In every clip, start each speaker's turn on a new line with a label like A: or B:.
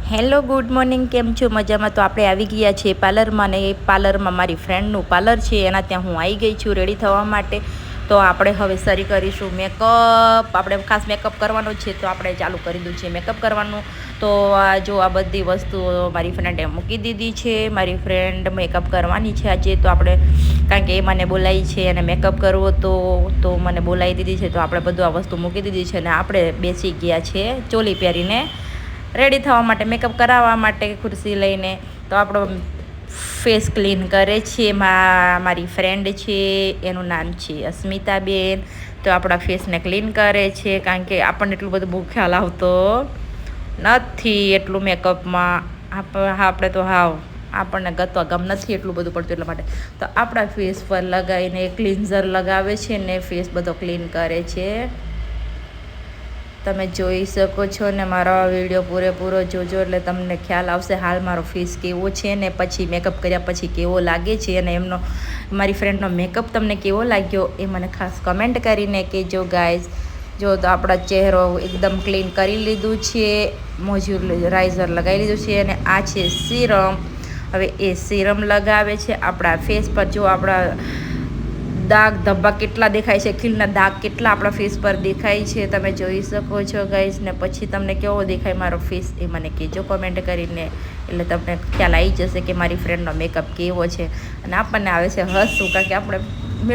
A: Hello good morning, કેમ છો? મજામાં? તો આપણે આવી ગયા છીએ પાર્લરમાં, ને એ પાર્લરમાં મારી ફ્રેન્ડનું પાર્લર છે, એના ત્યાં હું આવી ગઈ છું રેડી થવા માટે. તો આપણે હવે શરૂ કરીશું મેકઅપ. આપણે ખાસ મેકઅપ કરવાનો છે, તો આપણે ચાલુ કરી દીધું છે મેકઅપ કરવાનું. તો જો આ બધી વસ્તુઓ મારી ફ્રેન્ડે મૂકી દીધી છે. મારી ફ્રેન્ડ મેકઅપ કરવાની છે આજે, તો આપણે કારણ કે એ મને બોલાવી છે અને મેકઅપ કરવો તો મને બોલાવી દીધી છે, તો આપણે બધું આ વસ્તુ મૂકી દીધી છે અને આપણે બેસી ગયા છે ચોલી પહેરીને રેડી થવા માટે, મેકઅપ કરાવવા માટે ખુરશી લઈને. તો આપણો ફેસ ક્લીન કરે છે મારી ફ્રેન્ડ છે, એનું નામ છે અસ્મિતાબેન. તો આપણા ફેસને ક્લીન કરે છે, કારણ કે આપણને એટલું બધું બહુ ખ્યાલ આવતો નથી એટલું મેકઅપમાં. આપણે તો આપણને ગતવા ગમ નથી એટલું બધું પડતું, એટલા માટે તો આપણા ફેસ પર લગાવીને ક્લિન્ઝર લગાવે છે ને ફેસ બધો ક્લીન કરે છે. તમે જોઈ શકો છો ને મારો વિડીયો પૂરેપૂરો જોજો, એટલે તમને ખ્યાલ આવશે હાલ મારો ફેસ કેવો છે ને પછી મેકઅપ કર્યા પછી કેવો લાગે છે, અને એમનો મારી ફ્રેન્ડનો મેકઅપ તમને કેવો લાગ્યો એ મને ખાસ કમેન્ટ કરીને કહેજો ગાઈઝ. જો તો આપણા ચહેરો એકદમ ક્લીન કરી લીધું છે, મોઇશ્ચરાઇઝર લગાવી લીધું છે, અને આ છે સીરમ. હવે એ સીરમ લગાવે છે આપણા ફેસ પર. જો આપણા દાગ ધબ્બા કેટલા દેખાય છે, ખીલના દાગ કેટલા આપણા ફેસ પર દેખાય છે, તમે જોઈ શકો છો ગાઈઝ. ને પછી તમને કેવો દેખાય મારો ફેસ એ મને કહેજો કમેન્ટ કરીને, એટલે તમને ખ્યાલ આવી જશે કે મારી ફ્રેન્ડનો મેકઅપ કેવો છે. અને આપણને આવે છે હસવું, કારણ કે આપણે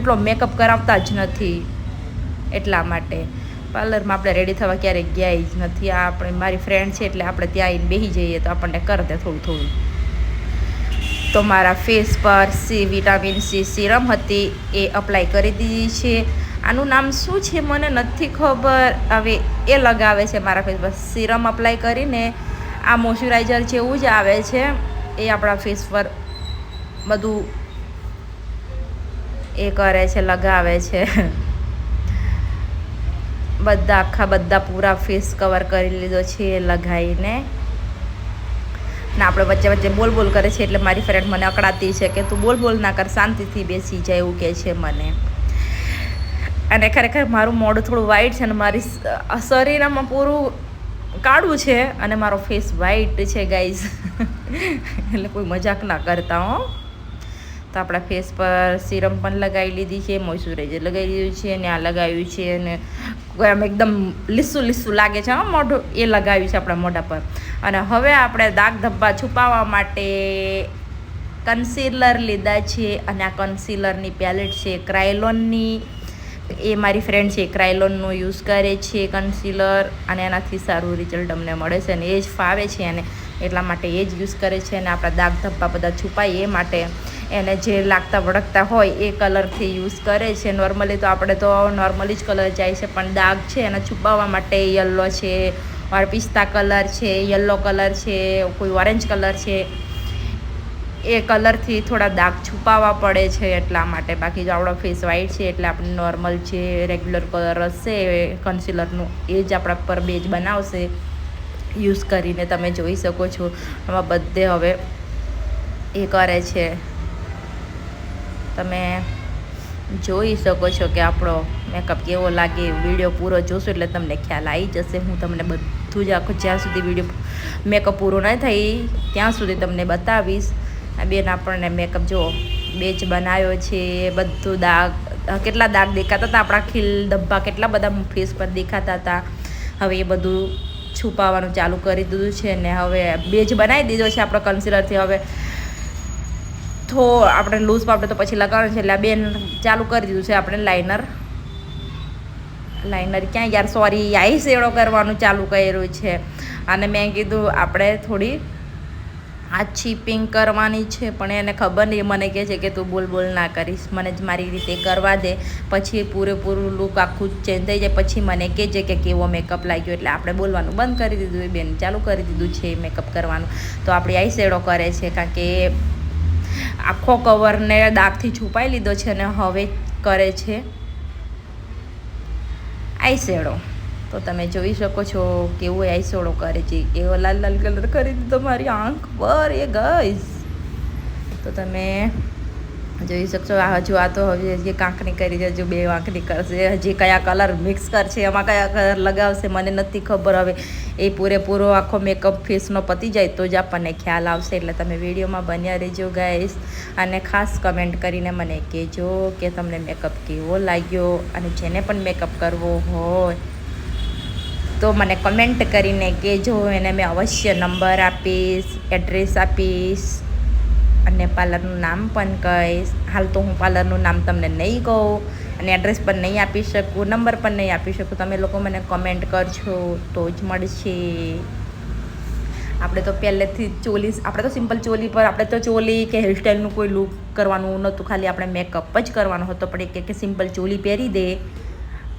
A: એટલો મેકઅપ કરાવતા જ નથી, એટલા માટે પાર્લરમાં આપણે રેડી થવા ક્યારેય ગયા જ નથી. આ આપણે મારી ફ્રેન્ડ છે એટલે આપણે ત્યાં આવીને બેસી જઈએ તો આપણને કરતે થોડું થોડું. તો મારા ફેસ પર વિટામિન સી સીરમ હતી એ અપ્લાય કરી દીધી છે. આનું નામ શું છે મને નથી ખબર. હવે એ લગાવે છે મારા ફેસ પર. સીરમ અપ્લાય કરીને આ મોઇશ્ચરાઇઝર જેવું જ આવે છે, એ આપણા ફેસ પર બધું એ કરે છે, લગાવે છે. બધા પૂરા ફેસ કવર કરી લીધો છે એ લગાવીને. ને આપણે વચ્ચે વચ્ચે બોલ કરે છે, એટલે મારી ફ્રેન્ડ મને અકળાતી છે કે તું બોલ ના કર, શાંતિથી બેસી જાય, એવું કહે છે મને. અને ખરેખર મારું મોઢું થોડું વ્હાઈટ છે, અને મારી શરીરમાં પૂરું કાળું છે, અને મારો ફેસ વ્હાઈટ છે ગાઈઝ. એટલે કોઈ મજાક ના કરતા હો. તો આપણા ફેસ પર સીરમ પણ લગાવી લીધી છે, મોઇશ્ચરાઇઝર લગાવી દીધું છે, અને આ લગાવ્યું છે, અને આમ એકદમ લીસું લાગે છે મોઢું, એ લગાવ્યું છે આપણા મોઢા પર. અને હવે આપણે દાગ ધબ્બા છુપાવવા માટે કન્સીલર લીધા છે, અને આ કન્સીલરની પેલેટ છે ક્રાયલોનની. એ મારી ફ્રેન્ડ છે ક્રાયલોનનું યુઝ કરે છે કન્સીલર, અને એનાથી સારું રિઝલ્ટ અમને મળે છે, અને એ જ ફાવે છે એને, એટલા માટે એ જ યુઝ કરે છે. અને આપણા દાગ ધબ્બા બધા છુપાય એ માટે એને જે લાગતા વળગતા હોય એ કલરથી યુઝ કરે છે. નોર્મલી તો આપણે તો નોર્મલી જ કલર જાય છે, પણ દાગ છે એને છુપાવવા માટે યલો છે, ઓર પિસ્તા કલર છે, યલો કલર છે, કોઈ ઓરેન્જ કલર છે, એ કલરથી થોડા દાગ છુપાવવા પડે છે, એટલા માટે. બાકી જો આપણો ફેસ વ્હાઈટ છે એટલે આપણે નોર્મલ જે રેગ્યુલર કલર હશે કન્સીલરનું એ જ આપણા પર બેજ બનાવશે યુઝ કરીને. તમે જોઈ શકો છો આમાં બધે હવે એ કરે છે. તમે જોઈ શકો છો કે આપણો મેકઅપ કેવો લાગે. વિડીયો પૂરો જોશો એટલે તમને ખ્યાલ આવી જશે. હું તમને બધું જ આખું જ્યાં સુધી વિડીયો મેકઅપ પૂરો ન થાય ત્યાં સુધી તમને બતાવીશ. આ બેન આપણને મેકઅપ જો બેચ બનાવ્યો છે. બધું દાગ કેટલા દાગ દેખાતા હતા, આપણા ખીલ ધબ્બા કેટલા બધા ફેસ પર દેખાતા હતા, હવે એ બધું છુપાવવાનું ચાલુ કરી દીધું છે. ને હવે બેજ બનાવી દીધો છે આપણો કન્સીલરથી. હવે આપણે લૂઝ પાવડર તો પછી લગાવવાનું છે, એટલે આ બેન ચાલુ કરી દીધું છે આપણે લાઇનર ક્યાં યાર સોરી આઈ શેડો કરવાનું ચાલુ કર્યું છે. અને મેં કીધું આપણે થોડી આછી પિંક કરવાની છે, પણ એને ખબર નહીં, મને કહે છે કે તું બોલ ના કરીશ, મને જ મારી રીતે કરવા દે, પછી પૂરેપૂરું લુક આખું ચેન્જ થઈ જાય, પછી મને કહેજે કે કેવો મેકઅપ લાગ્યો. એટલે આપણે બોલવાનું બંધ કરી દીધું, એ બેન ચાલુ કરી દીધું છે મેકઅપ કરવાનું. તો આપણી આઈ શેડો કરે છે, કારણ કે આખો કવરને દાગથી છુપાઈ લીધો છે, અને હવે કરે છે આઈ શેડો. તો તમે જોઈ શકો છો કેવો આઈ શેડો કરે છે, એવો લાલ કલર કરી દીધો મારી આંખ પર એ ગાઈસ. તો તમે જોઈ શકશો. હજુ આ તો હવે હજી કાંકરી કરી છે, હજુ 2 વાંકરી કરશે. હજી કયા કલર મિક્સ કરશે, એમાં કયા કલર લગાવશે મને નથી ખબર. હવે એ પૂરેપૂરો આખો મેકઅપ ફેસનો પતી જાય તો જ આપણને ખ્યાલ આવશે. એટલે તમે વિડીયોમાં બન્યા રહેજો ગાઈસ, અને ખાસ કમેન્ટ કરીને મને કહેજો કે તમને મેકઅપ કેવો લાગ્યો. અને જેને પણ મેકઅપ કરવો હોય તો મને કમેન્ટ કરીને કહેજો, એને મેં અવશ્ય નંબર આપીશ, એડ્રેસ આપીશ અને પાર્લરનું નામ પણ કહીશ. હાલ તો હું પાર્લરનું નામ તમને નહીં કહું અને એડ્રેસ પણ નહીં આપી શકું, નંબર પણ નહીં આપી શકું. તમે લોકો મને કમેન્ટ કરજો તો જ મળશે. આપણે તો પહેલેથી ચોલી, આપણે તો સિમ્પલ ચોલી પર, આપણે તો ચોલી કે હેરસ્ટાઈલનું કોઈ લુક કરવાનું નહોતું, ખાલી આપણે મેકઅપ જ કરવાનો હતો. પણ કે સિમ્પલ ચોલી પહેરી દે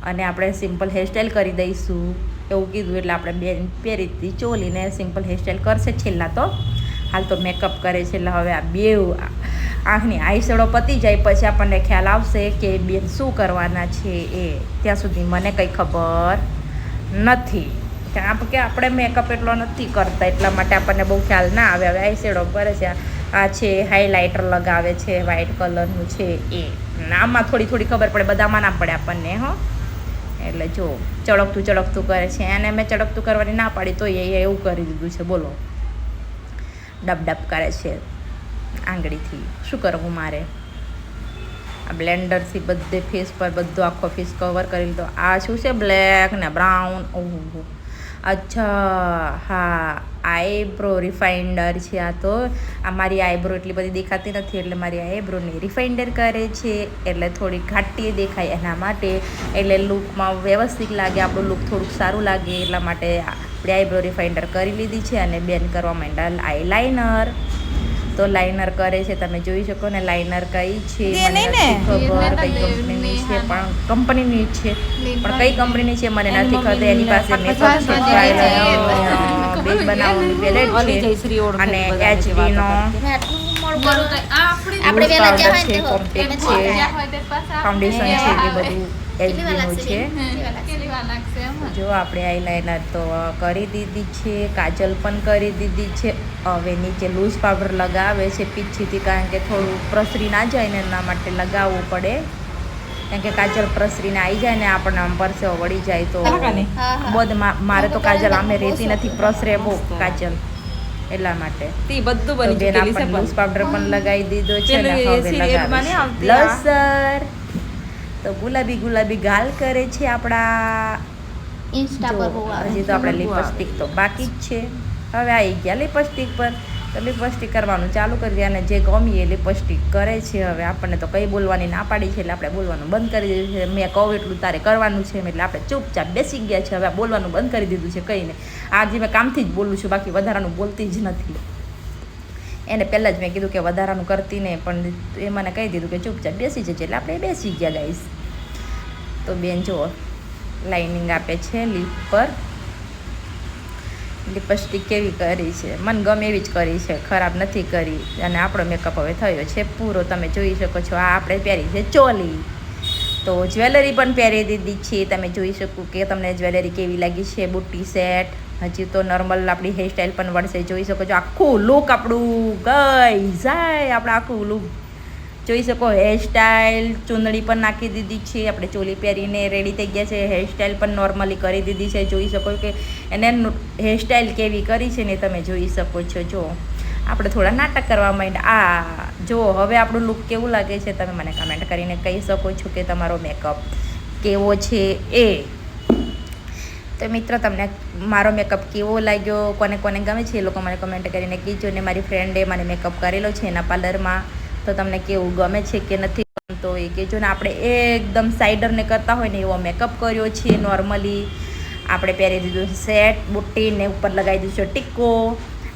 A: અને આપણે સિમ્પલ હેરસ્ટાઈલ કરી દઈશું એવું કીધું. એટલે આપણે બેન પહેરી હતી ચોલીને સિમ્પલ હેરસ્ટાઈલ કરશે છેલ્લા તો. હાલ તો મેકઅપ કરે છે. એટલે હવે આ 2 આંખની આઈશેડો પતી જાય પછી આપણને ખ્યાલ આવશે કે બેન શું કરવાના છે. એ ત્યાં સુધી મને કંઈ ખબર નથી, કારણ કે આપણે મેકઅપ એટલો નથી કરતા, એટલા માટે આપણને બહુ ખ્યાલ ના આવે. હવે આઈશેડો કરે છે, આ છે હાઇલાઇટર લગાવે છે, વ્હાઇટ કલરનું છે. એ આમાં થોડી ખબર પડે, બધામાં ના પડે આપણને. એટલે જો ચળકતું કરે છે, અને મેં ચળકતું કરવાની ના પાડી તો એ એવું કરી દીધું છે. બોલો, ડબ કરે છે આંગળીથી. શું કરવું મારે? આ બ્લેન્ડરથી બધે ફેસ પર બધો આખો ફેસ કવર કરી લીધો. આ શું છે? બ્લેક ને બ્રાઉન. ઓહો, અચ્છા, હા, આઈબ્રો રિફાઇન્ડર છે આ તો. આ મારી આઈબ્રો એટલી બધી દેખાતી નથી, એટલે મારી આઈબ્રોની રિફાઇન્ડર કરે છે, એટલે થોડી ઘાટી દેખાય એના માટે. એટલે લુકમાં વ્યવસ્થિત લાગે, આપણું લુક થોડુંક સારું લાગે એટલા માટે આપણે આઈબ્રો રિફાઇન્ડર કરી લીધી છે. અને બેન કરવા માંડ્યા આઈલાઇનર. તો લાઇનર કરે છે, તમે જોઈ શકો ને. લાઇનર કઈ છે મને નથી ખબર, કઈ કંપનીની છે, પણ કંપનીની છે, પણ કઈ કંપનીની છે મને નથી ખબર. એની પાસે મેકઅપ છે, બેઝ બનાવવાની પેલેટ છે, અને એચડી નો પાવડર છે, કોમ્પેક્ટ છે, ફાઉન્ડેશન છે, એ બધું એચડી નું છે. જો આપણે આઈલાઇનર તો કરી દીધી છે, કાજલ પણ કરી દીધી છે. હવે નીચે લૂઝ પાવડર લગાવે છે પીછીથી, કારણ કે થોડું પ્રસરી ના જાય ને એના માટે લગાવવું પડે. કારણ કે કાજલ પ્રસરીને આવી જાય ને આપણને આમ પરસેવો વળી જાય તો બધું. મારે તો કાજલ આમે રહેતી નથી, પ્રસરે બહુ કાજલ, એટલા માટે બેન આપણને લૂઝ પાવડર પણ લગાવી દીધો છે ને. હવે લગાવીશું બ્લશર. તો ગુલાબી ગાલ કરે છે આપણા ઇન્સ્ટા પર. હજી તો આપણે લિપસ્ટિક તો બાકી જ છે. હવે આવી ગયા લિપસ્ટિક પર, તો લિપસ્ટિક કરવાનું ચાલુ કરી દે. અને જે ગમી એ લિપસ્ટિક કરે છે. હવે આપણને તો કંઈ બોલવાની ના પાડી છે, એટલે આપણે બોલવાનું બંધ કરી દીધું છે. મેં કહું એટલું તારે કરવાનું છે, એટલે આપણે ચૂપચાપ બેસી ગયા છે. હવે બોલવાનું બંધ કરી દીધું છે. કંઈ નહીં, આજે મેં કામથી જ બોલું છું, બાકી વધારાનું બોલતી જ નથી. એને પહેલાં જ મેં કીધું કે વધારાનું કરતી નહીં, પણ એ મને કહી દીધું કે ચૂપચાપ બેસી જજે, એટલે આપણે બેસી ગયા ગાઈસ. તો બેન જો લાઇનિંગ આપે છે લીપ પર. લિપસ્ટિક કેવી કરી છે, મને ગમે એવી જ કરી છે, ખરાબ નથી કરી. અને આપણો મેકઅપ હવે થયો છે પૂરો. તમે જોઈ શકો છો, આ આપણે પહેરી છે ચોલી. તો જ્વેલરી પણ પહેરી દીધી છે. તમે જોઈ શકો કે તમને જ્વેલરી કેવી લાગી છે. બુટ્ટી સેટ. હજી તો નોર્મલ આપણી હેરસ્ટાઈલ પણ વળશે. જોઈ શકો છો આખું લુક આપણું ગઈ જાય. આપણે આખું લુક જોઈ શકો. હેરસ્ટાઈલ, ચૂંદડી પણ નાખી દીધી છે. આપણે ચોલી પહેરીને રેડી થઈ ગયા છે. હેરસ્ટાઈલ પણ નોર્મલી કરી દીધી છે. જોઈ શકો કે એને હેરસ્ટાઈલ કેવી કરી છે ને તમે જોઈ શકો છો. જો આપણે થોડા નાટક કરવા માંડ્યા. આ જો હવે આપણું લુક કેવું લાગે છે તમે મને કમેન્ટ કરીને કહી શકો છો કે તમારો મેકઅપ કેવો છે એ. તો મિત્રો, તમને મારો મેકઅપ કેવો લાગ્યો, કોને ગમે છે એ લોકો મને કમેન્ટ કરીને કહેજો. ને મારી ફ્રેન્ડે મને મેકઅપ કરેલો છે એના પાર્લરમાં, તો તમને કેવું ગમે છે કે નથી ગમતો એ કહેજો. ને આપણે એકદમ સાઇડરને કરતા હોય ને એવો મેકઅપ કર્યો છે. નોર્મલી આપણે પહેરી દીધું સેટ, બુટ્ટીને ઉપર લગાવી દીધું છે ટીકો.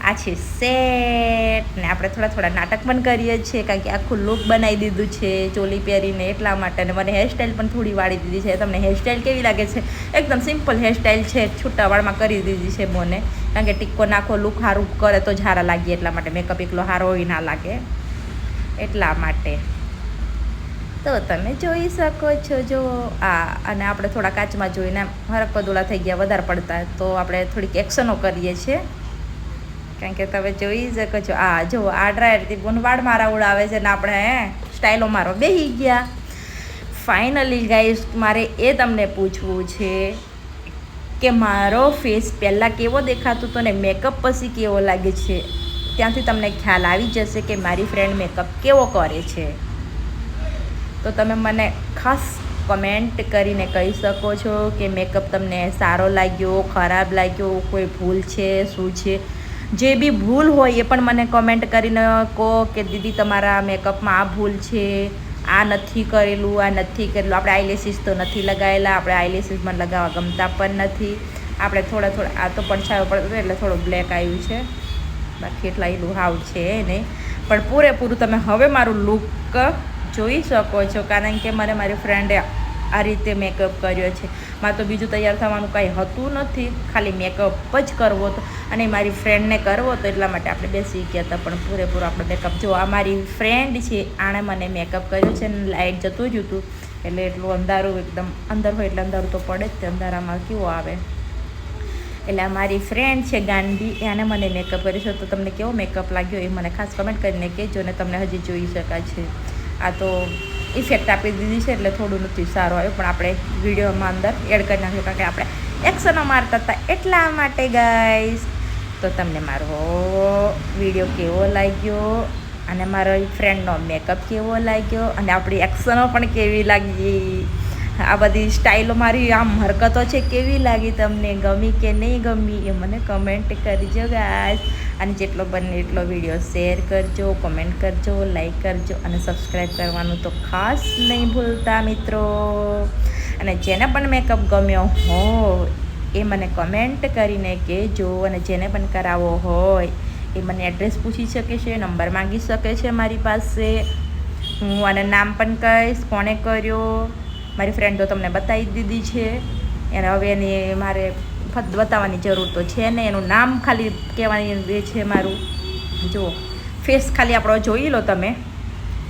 A: આ છે સેટ. ને આપણે થોડા નાટક પણ કરીએ છીએ, કારણ કે આખું લુક બનાવી દીધું છે ચોલી પહેરીને, એટલા માટે. અને મને હેરસ્ટાઈલ પણ થોડી વાળી દીધી છે. તમને હેરસ્ટાઈલ કેવી લાગે છે? એકદમ સિમ્પલ હેરસ્ટાઈલ છે, છૂટા વાળમાં કરી દીધી છે મને, કારણ કે ટીકો નાખો લુક સારું કરે તો જ સારા લાગીએ, એટલા માટે. મેકઅપ એકલો સારો હોય ના લાગે એટલા માટે. તો તમે જોઈ શકો છો. જો અને આપણે થોડા કાચમાં જોઈને હરક પદોલા થઈ ગયા વધારે પડતા, તો આપણે થોડીક એક્શનો કરીએ છીએ, કારણ કે તમે જોઈ શકો છો. જો આ ડ્રાયરથી વાળ મારા ઉડાવે છે ને આપણે સ્ટાઇલો મારો બેસી ગયા. ફાઇનલી ગાઈસ મારે એ તમને પૂછવું છે કે મારો ફેસ પહેલાં કેવો દેખાતો હતો ને મેકઅપ પછી કેવો લાગે છે. ત્યાંથી તમને ખ્યાલ આવી જશે કે મારી ફ્રેન્ડ મેકઅપ કેવો કરે છે. તો તમે મને ખાસ કમેન્ટ કરીને કહી શકો છો કે મેકઅપ તમને સારો લાગ્યો, ખરાબ લાગ્યો, કોઈ ભૂલ છે, શું છે. જે બી ભૂલ હોય એ પણ મને કમેન્ટ કરીને કહો કે દીદી તમારા મેકઅપમાં આ ભૂલ છે, આ નથી કરેલું, આ નથી કરેલું. આપણે આઈલેસીસ તો નથી લગાવેલા, આપણે આઈલેસીસ મને લગાવવા ગમતા પણ નથી. આપણે થોડા આ તો પડછાયો પડતો એટલે થોડું બ્લેક આવ્યું છે, બાકી એટલા એલું હાવ છે નહીં. પણ પૂરેપૂરું તમે હવે મારું લુક જોઈ શકો છો, કારણ કે મને મારી ફ્રેન્ડે આ રીતે મેકઅપ કર્યો છે. મારે તો બીજું તૈયાર થવાનું કાંઈ હતું નથી, ખાલી મેકઅપ જ કરવો હતો અને મારી ફ્રેન્ડને કરવો હતો, એટલા માટે આપણે બેસી ગયા હતા. પણ પૂરેપૂરો આપણે મેકઅપ જો આ મારી ફ્રેન્ડ છે, આણે મને મેકઅપ કર્યો છે ને લાઇટ જતું રહ્યું હતું એટલે એટલું અંધારું, એકદમ અંદર હોય એટલે અંધારું તો પડે જ તે, અંધારામાં કેવો આવે. એટલે અમારી ફ્રેન્ડ છે ગાંધી, એને મને મેકઅપ કર્યો છે. તો તમને કેવો મેકઅપ લાગ્યો એ મને ખાસ કમેન્ટ કરીને કહેજો ને તમને હજી જોઈ શકાય છે. આ તો ઇફેક્ટ આપી દીધી છે એટલે થોડું નથી સારું આવ્યું, પણ આપણે વિડીયોમાં અંદર એડ કરી નાખ્યું કારણ કે આપણે એક્શનો મારતા હતા એટલા માટે ગાઈસ. તો તમને મારો વિડીયો કેવો લાગ્યો અને મારો ફ્રેન્ડનો મેકઅપ કેવો લાગ્યો અને આપણી એક્શનો પણ કેવી લાગી, આ બધી સ્ટાઇલો મારી આમ હરકતો છે કેવી લાગી, તમને ગમી કે નહીં ગમી એ મને કમેન્ટ કરજો ગાઈસ. અને જેટલો બને એટલો વિડીયો શેર કરજો, કોમેન્ટ કરજો, લાઈક કરજો અને સબસ્ક્રાઈબ કરવાનું તો ખાસ નહીં ભૂલતા મિત્રો. અને જેને પણ મેકઅપ ગમ્યો હોય એ મને કમેન્ટ કરીને કહેજો, અને જેને પણ કરાવવો હોય એ મને એડ્રેસ પૂછી શકે છે, નંબર માંગી શકે છે મારી પાસે. હું અને નામ પણ કહીશ કોણે કર્યો. મારી ફ્રેન્ડ તો તમને બતાવી દીધી છે, એને હવે એની મારે બતાવવાની જરૂર તો છે ને, એનું નામ ખાલી કહેવાની દે છે મારું. જો ફેસ ખાલી આપણો જોઈ લો તમે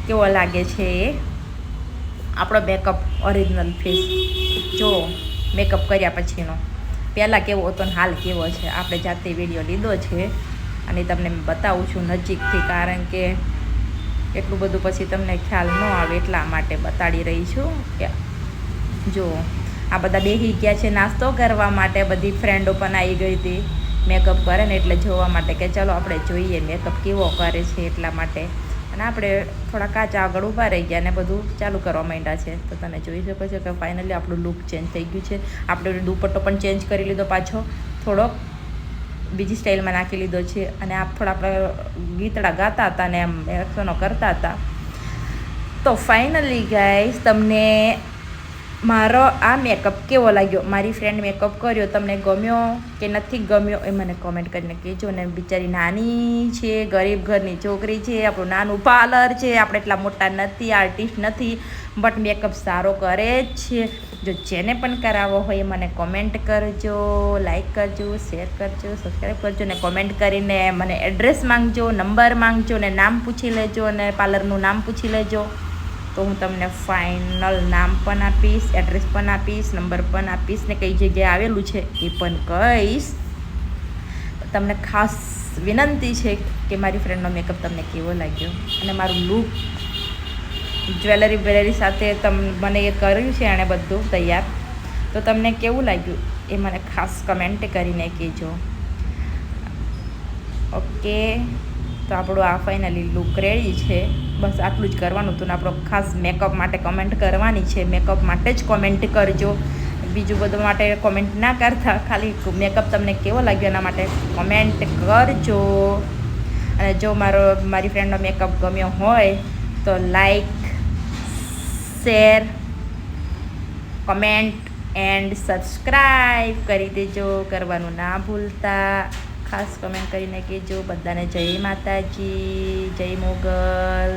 A: કેવો લાગે છે એ આપણો મેકઅપ ઓરિજિનલ ફેસ. જો મેકઅપ કર્યા પછીનો પહેલાં કેવો હતો ને હાલ કેવો છે, આપણે જાતે વિડીયો લીધો છે અને તમને બતાવું છું નજીકથી, કારણ કે એટલું બધું પછી તમને ખ્યાલ ન આવે એટલા માટે બતાડી રહી છું. કે જો આ બધા બેસી ગયા છે નાસ્તો કરવા માટે, બધી ફ્રેન્ડો પણ આવી ગઈ હતી મેકઅપ કરે ને એટલે જોવા માટે કે ચલો આપણે જોઈએ મેકઅપ કેવો કરે છે એટલા માટે. અને આપણે થોડા કાચા આગળ ઊભા રહી ગયા ને બધું ચાલુ કરવા માંડ્યા છે. તો તમે જોઈ શકો છો કે ફાઇનલી આપણું લુક ચેન્જ થઈ ગયું છે. આપણે દુપટ્ટો પણ ચેન્જ કરી લીધો પાછો, થોડોક બીજી સ્ટાઇલમાં નાખી લીધો છે. અને આ થોડા આપણે ગીતડા ગાતા હતા ને એમ એક્શનો કરતા હતા. તો ફાઇનલી ગાઈસ તમને મારો આ મેકઅપ કેવો લાગ્યો, મારી ફ્રેન્ડ મેકઅપ કર્યો, તમને ગમ્યો કે નથી ગમ્યો એ મને કોમેન્ટ કરીને કહેજો. ને બિચારી નાની છે, ગરીબ ઘરની છોકરી છે, આપણું નાનું પાર્લર છે, આપણે એટલા મોટા નથી, આર્ટિસ્ટ નથી, બટ મેકઅપ સારો કરે જ છે. જો જેને પણ કરાવવો હોય એ મને કોમેન્ટ કરજો, લાઈક કરજો, શેર કરજો, સબસ્ક્રાઈબ કરજો ને કોમેન્ટ કરીને મને એડ્રેસ માંગજો, નંબર માંગજો ને નામ પૂછી લેજો અને પાર્લરનું નામ પૂછી લેજો. તો હું તમને ફાઇનલ નામ પણ આપીશ, એડ્રેસ પણ આપીશ, નંબર પણ આપીશ ને કઈ જગ્યાએ આવેલું છે એ પણ કહીશ. તમને ખાસ વિનંતી છે કે મારી ફ્રેન્ડનો મેકઅપ તમને કેવો લાગ્યો અને મારું લુક જ્વેલરી સાથે મને એ કર્યું છે એણે બધું તૈયાર, તો તમને કેવું લાગ્યું એ મને ખાસ કમેન્ટ કરીને કહેજો. ઓકે, તો આપણું આ ફાઇનલી લુક રેડી છે. બસ આટલું જ કરવાનું હતું ને આપણો ખાસ મેકઅપ માટે કમેન્ટ કરવાની છે, મેકઅપ માટે જ કોમેન્ટ કરજો, બીજું બધું માટે કોમેન્ટ ના કરતા, ખાલી મેકઅપ તમને કેવો લાગ્યો એના માટે કોમેન્ટ કરજો. અને જો મારી ફ્રેન્ડનો મેકઅપ ગમ્યો હોય તો like, share, comment and subscribe કરી દેજો, કરવાનું ના ભૂલતા. ખાસ કમેન્ટ કરીને કહેજો. બધાને જય માતાજી, જય મોગલ.